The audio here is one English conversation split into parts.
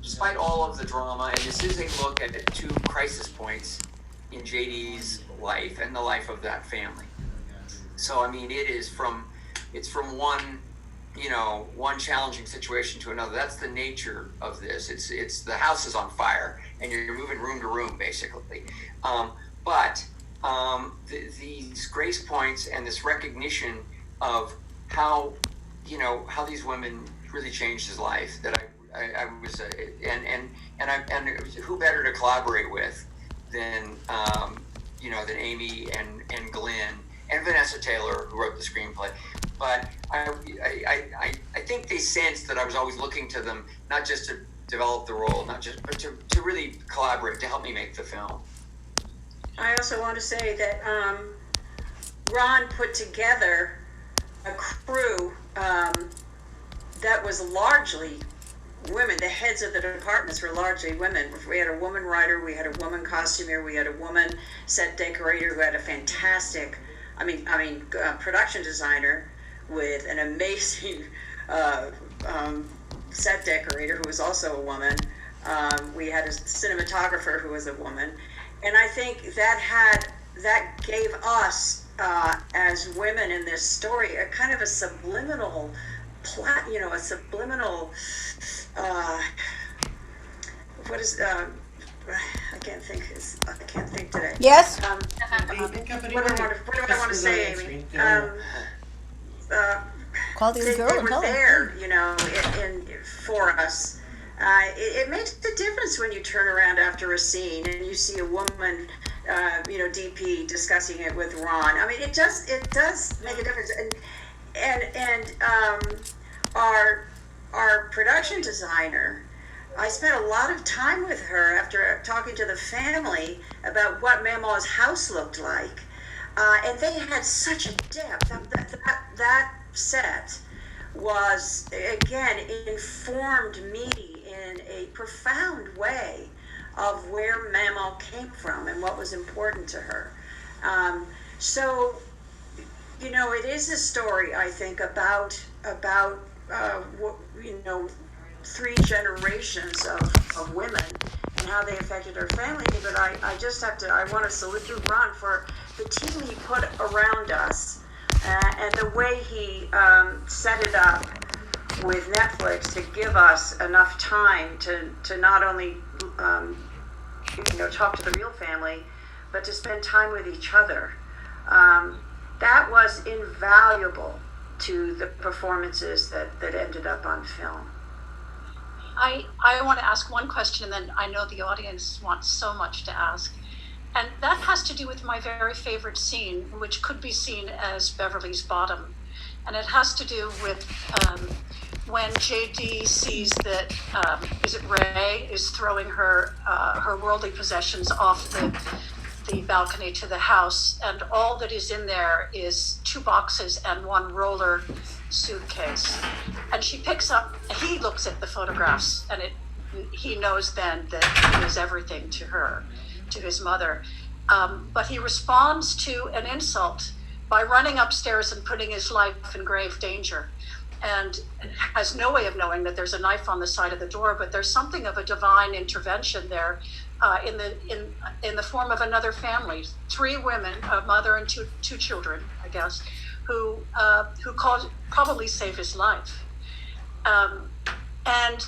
despite all of the drama, and this is a look at two crisis points in JD's life and the life of that family. So, I mean, it's from one challenging situation to another. That's the nature of this. It's the house is on fire and you're moving room to room, basically. But these grace points and this recognition of how these women really changed his life, that I was and who better to collaborate with than than Amy and Glenn and Vanessa Taylor, who wrote the screenplay. But I think they sensed that I was always looking to them, not just to develop the role, but to really collaborate, to help me make the film. I also want to say that Ron put together a crew that was largely women. The heads of the departments were largely women. We had a woman writer, we had a woman costumier, we had a woman set decorator who had a fantastic, production designer with an amazing set decorator who was also a woman. We had a cinematographer who was a woman, and I think that gave us as women in this story a kind of a subliminal plot, a subliminal. What is? I can't think today. Yes. What do I want to say, Amy? Call the girl they and were tell there, her. for us. It makes a difference when you turn around after a scene and you see a woman, DP discussing it with Ron. I mean, it does make a difference. And our production designer, I spent a lot of time with her after talking to the family about what Mamaw's house looked like. And they had such a depth. That set was, again, informed me in a profound way of where Mamaw came from and what was important to her. So, it is a story, I think, about three generations of women and how they affected her family. But I want to salute Ron for the team he put around us and the way he set it up with Netflix to give us enough time to not only talk to the real family, but to spend time with each other. That was invaluable to the performances that ended up on film. I want to ask one question, and then I know the audience wants so much to ask. And that has to do with my very favorite scene, which could be seen as Beverly's Bottom. And it has to do with when JD sees that, is it Ray, is throwing her worldly possessions off the balcony to the house, and all that is in there is 2 boxes and 1 roller suitcase. And he looks at the photographs, and he knows then that he is everything to her, to his mother. But he responds to an insult by running upstairs and putting his life in grave danger, and has no way of knowing that there's a knife on the side of the door. But there's something of a divine intervention there, in the form of another family, 3 women, a mother and two children, I guess, who probably saved his life, and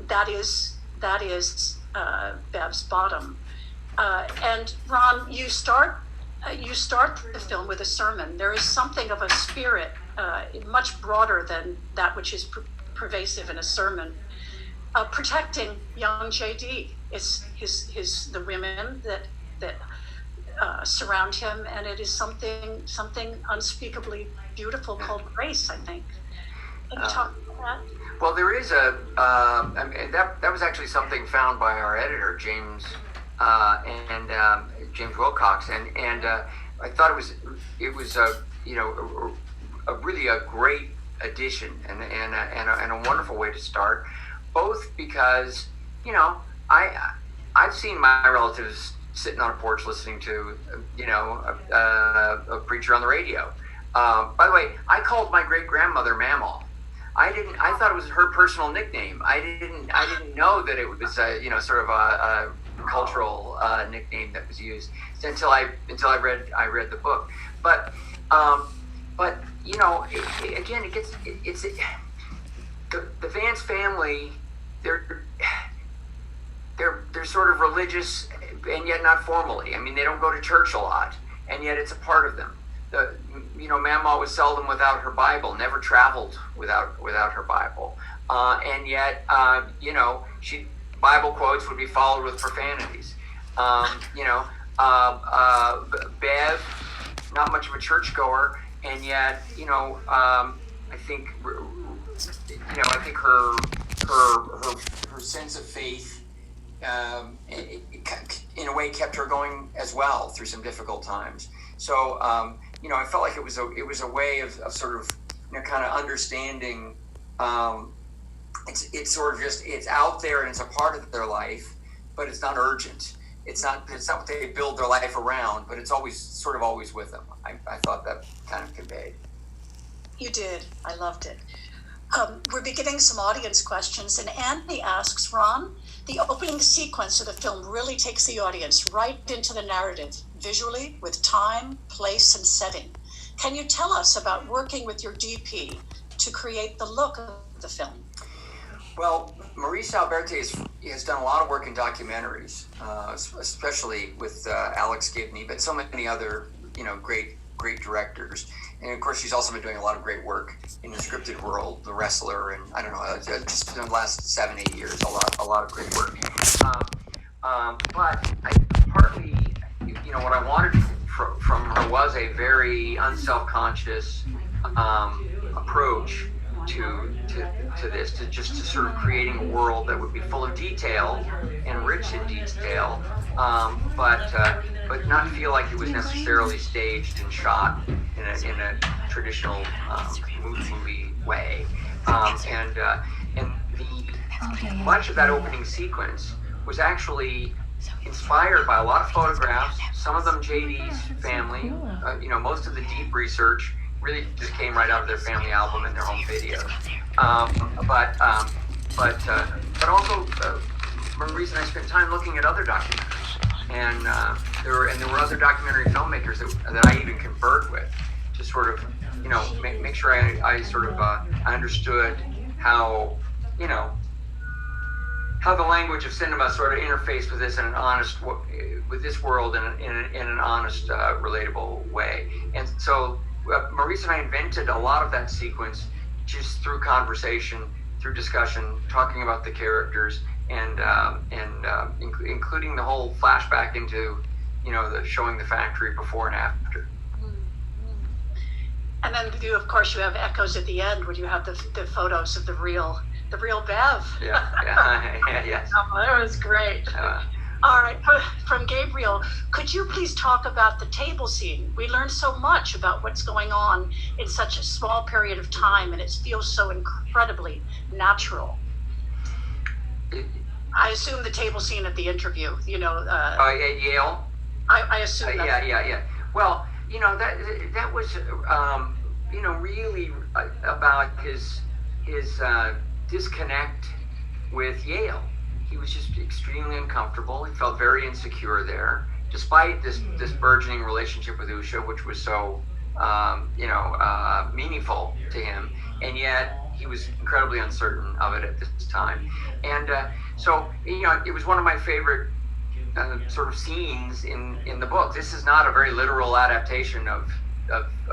that is Bev's Bottom. And Ron, you start the film with a sermon. There is something of a spirit, much broader than that which is pervasive in a sermon, protecting young JD. It's the women that surround him, and it is something unspeakably beautiful called grace, I think. Can you talk about that? Well, there is that was actually something found by our editor, James Wilcox, and I thought it was really a great addition and a wonderful way to start, both because I've seen my relatives sitting on a porch listening to a preacher on the radio. By the way, I called my great grandmother Mamaw. I thought it was her personal nickname. I didn't know that it was sort of a cultural nickname that was used until I read the book. But again, the Vance family. They're sort of religious and yet not formally. I mean, they don't go to church a lot, and yet it's a part of them. Mamaw was seldom without her Bible, never traveled without her Bible, and yet she Bible quotes would be followed with profanities. Bev, not much of a churchgoer, and yet I think her sense of faith in a way kept her going as well through some difficult times. So I felt like it was a way of sort of kind of understanding. It's sort of just, it's out there and it's a part of their life, but it's not urgent. It's not what they build their life around, but it's always with them. I thought that kind of conveyed. You did. I loved it. We're beginning some audience questions, and Andy asks, Ron, the opening sequence of the film really takes the audience right into the narrative, visually, with time, place, and setting. Can you tell us about working with your DP to create the look of the film? Well, Maurice Alberti has done a lot of work in documentaries, especially with Alex Gibney, but so many other great directors. And of course, she's also been doing a lot of great work in the scripted world, The Wrestler, and I don't know, just in the last 7-8 years, a lot of great work. But partly, what I wanted from her was a very unself-conscious approach to this, to sort of creating a world that would be full of detail and rich in detail, but not feel like it was necessarily staged and shot in a traditional movie way. And much of that opening sequence was actually inspired by a lot of photographs. Some of them JD's family. Most of the deep research really just came right out of their family album and their home videos. But also, Maurice and I spent time looking at other documentaries, and there were other documentary filmmakers that I even conferred with to sort of make sure I sort of I understood how the language of cinema sort of interfaced with this in an honest, with this world in an honest, relatable way. And so Maurice and I invented a lot of that sequence just through conversation, through discussion, talking about the characters, and including the whole flashback into the showing the factory before and after. And then of course you have echoes at the end when you have the photos of the real Bev. Yes. Oh, that was great. All right, from Gabriel, could you please talk about the table scene? We learned so much about what's going on in such a small period of time, and it feels so incredibly natural. I assume the table scene at the interview, at Yale? I assume that. Yeah. Well, that was, really about his disconnect with Yale. He was just extremely uncomfortable. He felt very insecure there, despite this burgeoning relationship with Usha, which was so, meaningful to him. And yet he was incredibly uncertain of it at this time. And so, it was one of my favorite sort of scenes in the book. This is not a very literal adaptation of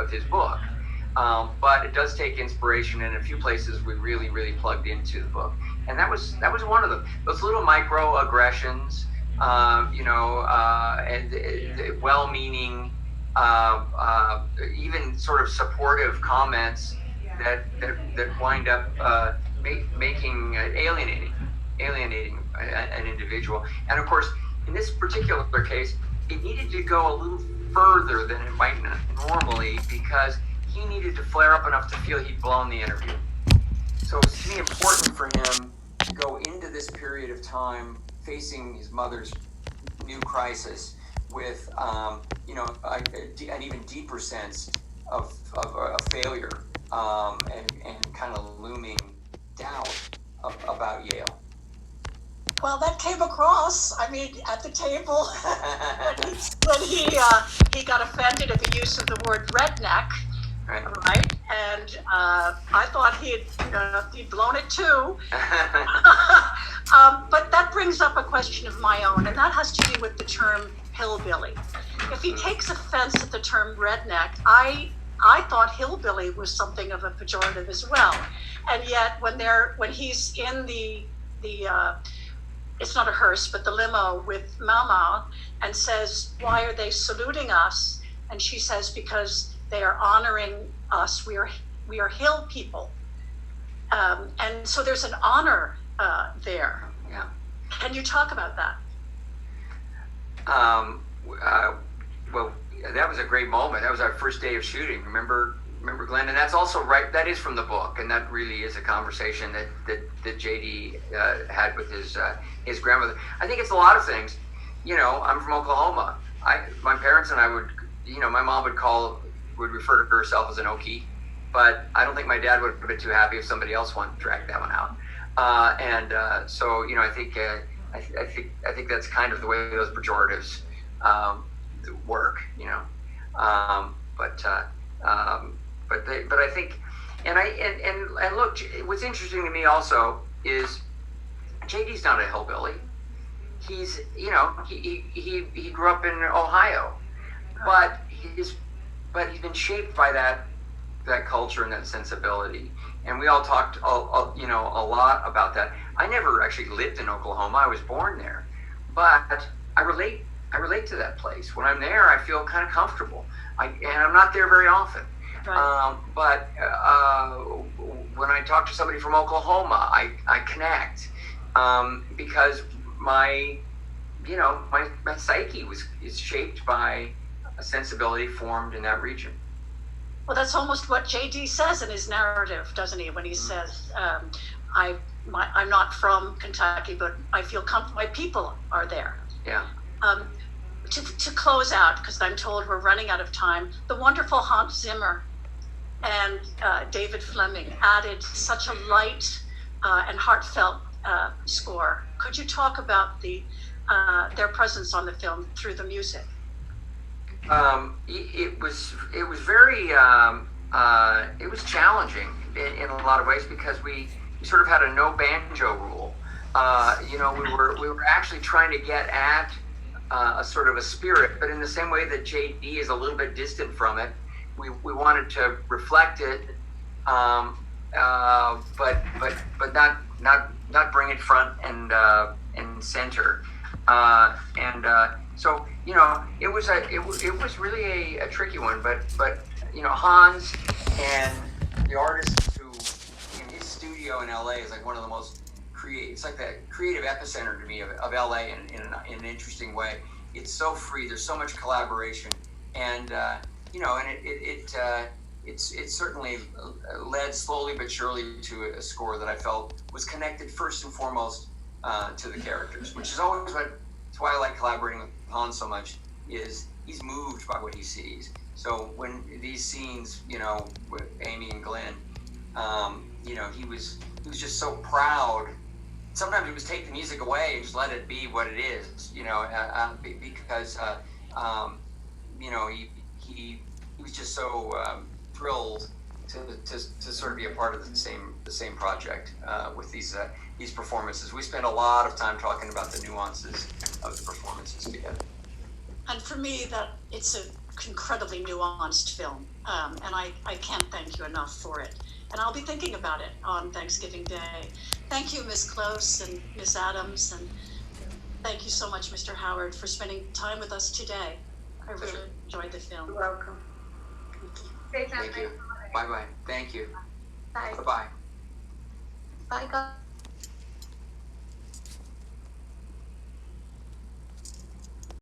his book. But it does take inspiration, and in a few places we really, really plugged into the book, and that was one of them. Those little microaggressions, and well-meaning, even sort of supportive comments that wind up alienating an individual. And of course, in this particular case, it needed to go a little further than it might normally, because he needed to flare up enough to feel he'd blown the interview. So it was to me important for him to go into this period of time facing his mother's new crisis with, an even deeper sense of a failure and kind of looming doubt about Yale. Well, that came across. I mean, at the table when he got offended at the use of the word redneck, right? And I thought he'd blown it too. But that brings up a question of my own, and that has to do with the term hillbilly. If he takes offense at the term redneck, I thought hillbilly was something of a pejorative as well. And yet, when he's in the it's not a hearse, but the limo with Mama, and says, "Why are they saluting us?" And she says, "Because they are honoring us. We are hill people." And so there's an honor there. Yeah. Can you talk about that? Well, that was a great moment. That was our first day of shooting. Remember, Glenn? And that's also right. That is from the book, and that really is a conversation that JD had with his grandmother. I think it's a lot of things. I'm from Oklahoma. My parents and I would, my mom would refer to herself as an Okie, but I don't think my dad would have been too happy if somebody else wanted to drag that one out. So I think that's kind of the way those pejoratives work. But I think, and look, what's interesting to me also is JD's not a hillbilly. He's, he grew up in Ohio, but he's been shaped by that culture and that sensibility. And we all talked, a lot about that. I never actually lived in Oklahoma. I was born there, but I relate to that place. When I'm there, I feel kind of comfortable. And I'm not there very often. Right. But when I talk to somebody from Oklahoma, I connect because my psyche is shaped by a sensibility formed in that region. Well, that's almost what JD says in his narrative, doesn't he? When he says, I'm not from Kentucky, but I feel my people are there. Yeah. To close out, because I'm told we're running out of time, the wonderful Hans Zimmer and David Fleming added such a light and heartfelt score. Could you talk about their presence on the film through the music? It was very it was challenging in a lot of ways because we sort of had a no banjo rule. We were actually trying to get at a sort of a spirit, but in the same way that JD is a little bit distant from it, we wanted to reflect it, but not bring it front and center. So it was really a tricky one, but Hans and the artists who in his studio in LA is like one of the most creative. It's like the creative epicenter to me of LA in an interesting way. It's so free. There's so much collaboration, and it certainly led slowly but surely to a score that I felt was connected first and foremost to the characters, which is always that's why I like collaborating with Hans so much. Is he's moved by what he sees. So when these scenes, with Amy and Glenn, he was just so proud. Sometimes it was take the music away and just let it be what it is, because he was just so thrilled to sort of be a part of the same project with these performances. We spent a lot of time talking about the nuances of the performances together. And for me, that it's an incredibly nuanced film, and I can't thank you enough for it. And I'll be thinking about it on Thanksgiving Day. Thank you, Ms. Close and Ms. Adams, and thank you so much, Mr. Howard, for spending time with us today. I really enjoyed the film. You're welcome. Thank you. Bye-bye. Thank you. Bye. Bye-bye. Bye, guys.